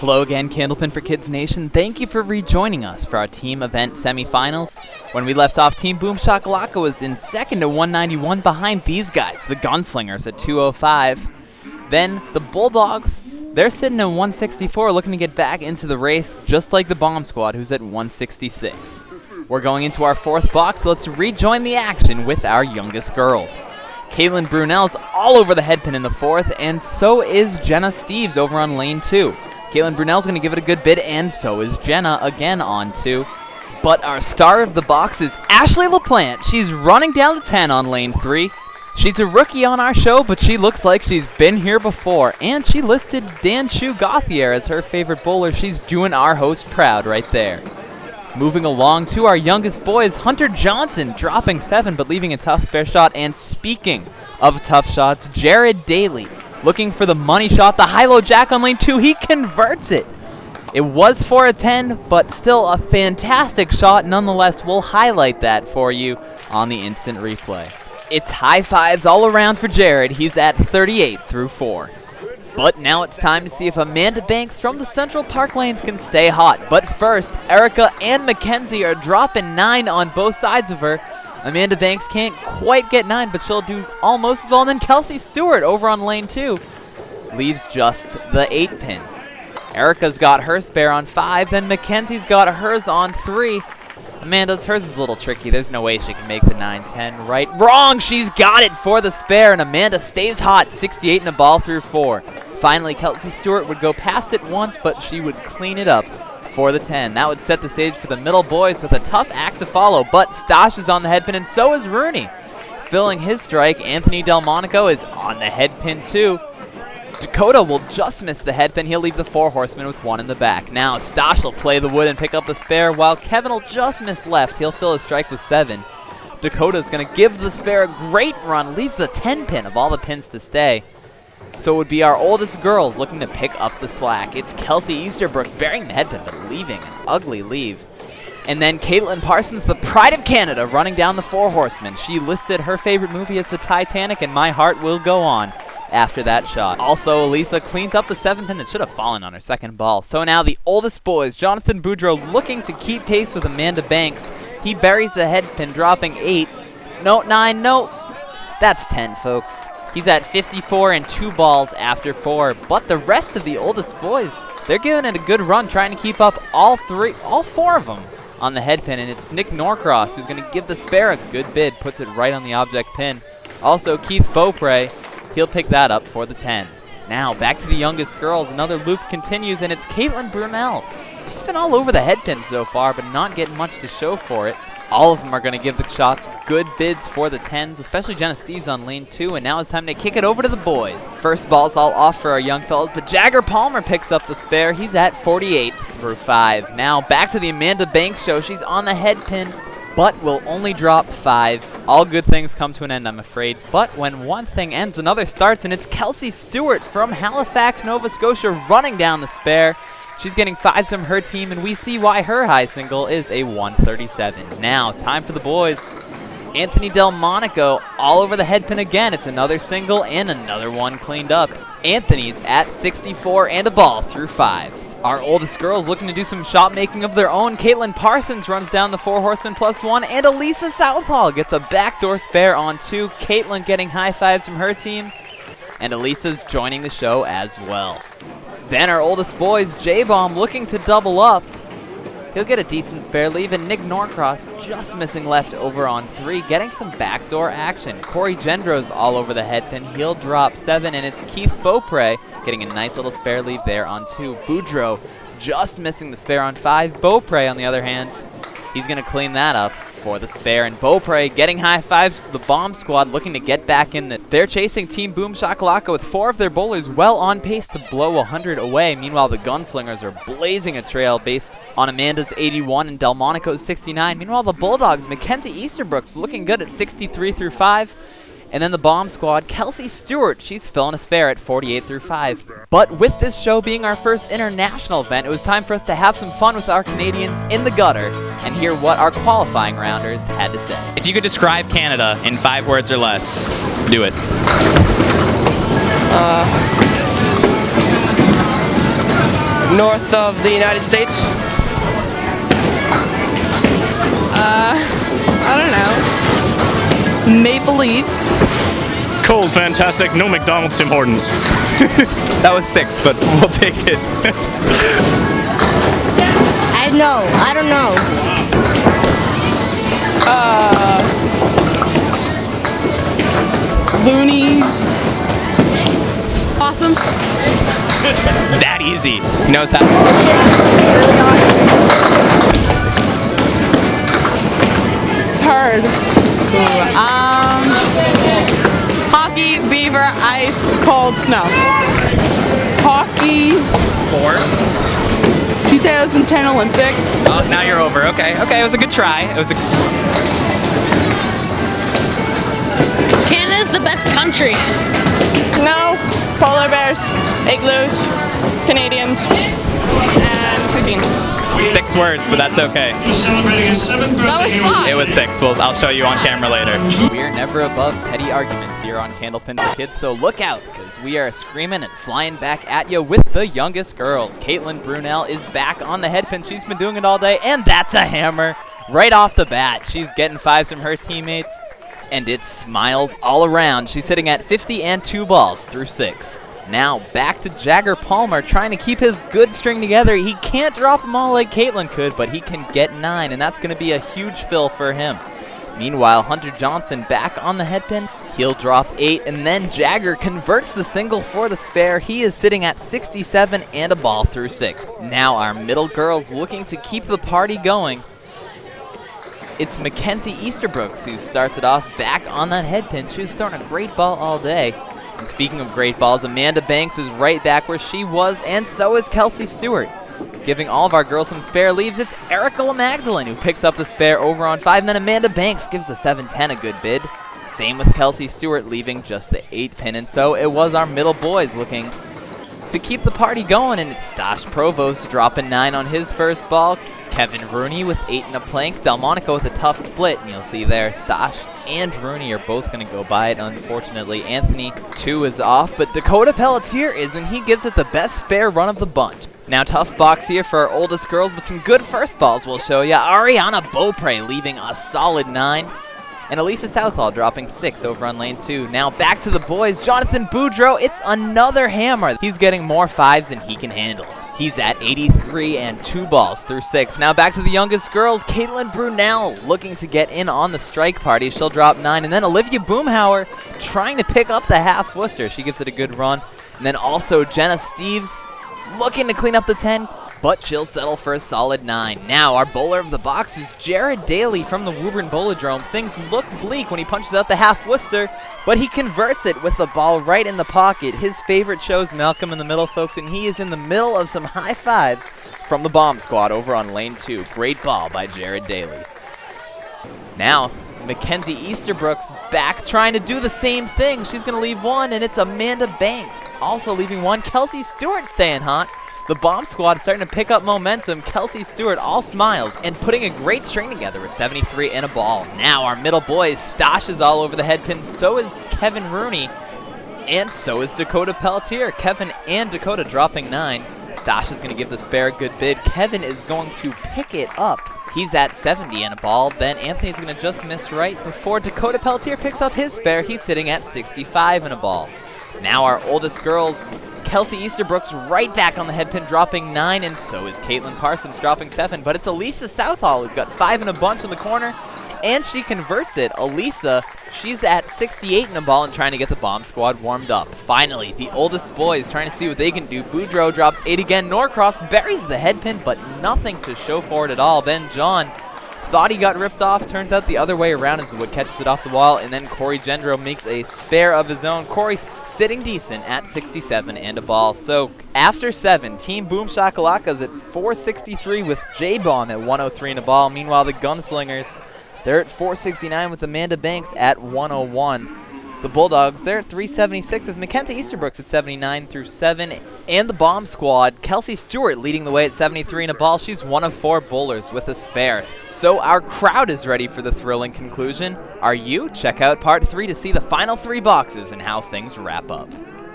Hello again, Candlepin for Kids Nation. Thank you for rejoining us for our team event semifinals. When we left off, Team Boom Shakalaka was in second at 191 behind these guys, the Gunslingers, at 205. Then the Bulldogs, they're sitting at 164, looking to get back into the race, just like the Bomb Squad, who's at 166. We're going into our fourth box, so let's rejoin the action with our youngest girls. Caitlin Brunel's all over the headpin in the fourth, and so is Jenna Steves over on lane 2. Caitlin Brunel's going to give it a good bid, and so is Jenna again on 2. But our star of the box is Ashley LaPlante. She's running down the 10 on lane 3. She's a rookie on our show, but she looks like she's been here before. And she listed Dan Shu Gauthier as her favorite bowler. She's doing our host proud right there. Moving along to our youngest boys, Hunter Johnson dropping 7 but leaving a tough spare shot. And speaking of tough shots, Jared Daly looking for the money shot, the high-low jack on lane 2. He converts it. It was for a 10, but still a fantastic shot. Nonetheless, we'll highlight that for you on the instant replay. It's high fives all around for Jared. He's at 38 through 4. But now it's time to see if Amanda Banks from the Central Park lanes can stay hot. But first, Erica and Mackenzie are dropping 9 on both sides of her. Amanda Banks can't quite get 9, but she'll do almost as well. And then Kelsey Stewart over on lane 2 leaves just the 8 pin. Erica's got her spare on 5, then Mackenzie's got hers on 3. Amanda's, hers is a little tricky. There's no way she can make the 9-10 right. Wrong! She's got it for the spare, and Amanda stays hot, 68 in a ball through 4. Finally, Kelsey Stewart would go past it once, but she would clean it up for the 10. That would set the stage for the middle boys with a tough act to follow, but Stosh is on the headpin, and so is Rooney. Filling his strike, Anthony Delmonico is on the headpin too. Dakota will just miss the headpin. He'll leave the 4 horsemen with 1 in the back. Now Stosh will play the wood and pick up the spare, while Kevin will just miss left. He'll fill his strike with 7. Dakota's going to give the spare a great run, leaves the 10 pin of all the pins to stay. So it would be our oldest girls looking to pick up the slack. It's Kelsey Easterbrooks burying the headpin, but leaving an ugly leave. And then Caitlin Parsons, the pride of Canada, running down the 4 horsemen. She listed her favorite movie as the Titanic, and my heart will go on after that shot. Also, Elisa cleans up the 7 pin that should have fallen on her second ball. So now the oldest boys, Jonathan Boudreau, looking to keep pace with Amanda Banks. He buries the headpin, dropping 8. No, 9, no. That's 10, folks. He's at 54 and 2 balls after 4. But the rest of the oldest boys, they're giving it a good run, trying to keep up all 4 of them on the headpin. And it's Nick Norcross who's going to give the spare a good bid, puts it right on the object pin. Also, Keith Beaupre, he'll pick that up for the 10. Now, back to the youngest girls. Another loop continues, and it's Caitlin Brunel. She's been all over the headpin so far, but not getting much to show for it. All of them are going to give the shots good bids for the 10s, especially Jenna Steves on lane 2, and now it's time to kick it over to the boys. First ball's all off for our young fellas, but Jagger Palmer picks up the spare. He's at 48 through 5. Now, back to the Amanda Banks show. She's on the headpin, but will only drop 5. All good things come to an end, I'm afraid. But when one thing ends, another starts, and it's Kelsey Stewart from Halifax, Nova Scotia, running down the spare. She's getting 5s from her team, and we see why her high single is a 137. Now, time for the boys. Anthony Delmonico all over the headpin again. It's another single and another one cleaned up. Anthony's at 64 and a ball through 5. Our oldest girls looking to do some shot making of their own. Caitlin Parsons runs down the 4 horsemen plus 1, and Elisa Southall gets a backdoor spare on 2. Caitlin getting high 5s from her team, and Elisa's joining the show as well. Then our oldest boys, J-Bomb looking to double up. He'll get a decent spare leave, and Nick Norcross just missing left over on 3, getting some backdoor action. Corey Gendro's all over the headpin. He'll drop 7, and it's Keith Beaupre getting a nice little spare leave there on 2. Boudreau just missing the spare on 5. Beaupre, on the other hand, he's going to clean that up for the spare, and Beaupre getting high 5s to the Bomb Squad, looking to get back in. They're chasing Team Boom Shakalaka with 4 of their bowlers well on pace to blow 100 away. Meanwhile, the Gunslingers are blazing a trail based on Amanda's 81 and Delmonico's 69. Meanwhile, the Bulldogs, Mackenzie Easterbrooks looking good at 63 through 5. And then the Bomb Squad, Kelsey Stewart, she's filling a spare at 48 through 5. But with this show being our first international event, it was time for us to have some fun with our Canadians in the gutter and hear what our qualifying rounders had to say. If you could describe Canada in 5 words or less, do it. North of the United States. I don't know. Maple Leafs. Cold, fantastic, no McDonald's, Tim Hortons. That was 6, but we'll take it. I don't know. Loonies. Awesome. That easy. He knows how. It's hard. Hockey, beaver, ice, cold, snow. Hockey. 4. 2010 Olympics. Oh, now you're over. Okay, it was a good try. It was a. Canada's the best country. Snow, polar bears, igloos, Canadians, and cooking. 6 words, but that's okay. Celebrating his 7th birthday. That was fun. It was 6. Well, I'll show you on camera later. We are never above petty arguments here on Candlepin for Kids, so look out, because we are screaming and flying back at you with the youngest girls. Caitlin Brunel is back on the headpin. She's been doing it all day, and that's a hammer right off the bat. She's getting 5s from her teammates, and it's smiles all around. She's sitting at 50 and 2 balls through 6. Now back to Jagger Palmer trying to keep his good string together. He can't drop them all like Caitlin could, but he can get 9, and that's going to be a huge fill for him. Meanwhile, Hunter Johnson back on the headpin. He'll drop 8, and then Jagger converts the single for the spare. He is sitting at 67 and a ball through 6. Now our middle girls looking to keep the party going. It's Mackenzie Easterbrooks who starts it off back on that headpin. She was throwing a great ball all day. And speaking of great balls, Amanda Banks is right back where she was, and so is Kelsey Stewart. Giving all of our girls some spare leaves, it's Erica Magdalene who picks up the spare over on 5, and then Amanda Banks gives the 7-10 a good bid. Same with Kelsey Stewart leaving just the 8 pin, and so it was our middle boys looking to keep the party going, and it's Stash Provost dropping 9 on his first ball. Kevin Rooney with 8 and a plank. Delmonico with a tough split, and you'll see there Stash and Rooney are both going to go by it. Unfortunately, Anthony 2 is off, but Dakota Pelletier is, and he gives it the best spare run of the bunch. Now tough box here for our oldest girls, but some good first balls we'll show you. Ariana Beaupre leaving a solid 9. And Elisa Southall dropping 6 over on lane 2. Now back to the boys. Jonathan Boudreau, it's another hammer. He's getting more 5s than he can handle. He's at 83 and 2 balls through 6. Now back to the youngest girls. Caitlin Brunel looking to get in on the strike party. She'll drop 9. And then Olivia Boomhauer trying to pick up the half Worcester. She gives it a good run. And then also Jenna Steves looking to clean up the 10, but she'll settle for a solid 9. Now our bowler of the box is Jared Daly from the Woburn Bowlodrome. Things look bleak when he punches out the half Worcester, but he converts it with the ball right in the pocket. His favorite shows Malcolm in the middle, folks, and he is in the middle of some high 5s from the bomb squad over on lane 2. Great ball by Jared Daly. Now Mackenzie Easterbrooks back trying to do the same thing. She's going to leave 1, and it's Amanda Banks also leaving 1. Kelsey Stewart staying hot. The bomb squad starting to pick up momentum. Kelsey Stewart all smiles and putting a great string together with 73 and a ball. Now our middle boys, Stash is all over the headpin. So is Kevin Rooney, and so is Dakota Pelletier. Kevin and Dakota dropping 9. Stash is going to give the spare a good bid. Kevin is going to pick it up. He's at 70 and a ball. Then Anthony's going to just miss right before Dakota Pelletier picks up his spare. He's sitting at 65 and a ball. Now our oldest girls, Kelsey Easterbrooks right back on the headpin dropping 9, and so is Caitlin Parsons dropping 7. But it's Elisa Southall who's got 5 in a bunch in the corner, and she converts it. Elisa, she's at 68 in a ball and trying to get the bomb squad warmed up. Finally, the oldest boys trying to see what they can do. Boudreau drops 8 again. Norcross buries the headpin, but nothing to show for it at all. Then John thought he got ripped off. Turns out the other way around as the wood catches it off the wall, and then Corey Gendro makes a spare of his own. Corey sitting decent at 67 and a ball. So after 7, Team Boom Shakalaka's at 463 with J-Bomb at 103 and a ball. Meanwhile, the Gunslingers, they're at 469 with Amanda Banks at 101. The Bulldogs, they're at 376 with Mackenzie Easterbrooks at 79 through 7. And the Bomb Squad, Kelsey Stewart leading the way at 73 and a ball. She's one of 4 bowlers with a spare. So our crowd is ready for the thrilling conclusion. Are you? Check out part 3 to see the final 3 boxes and how things wrap up.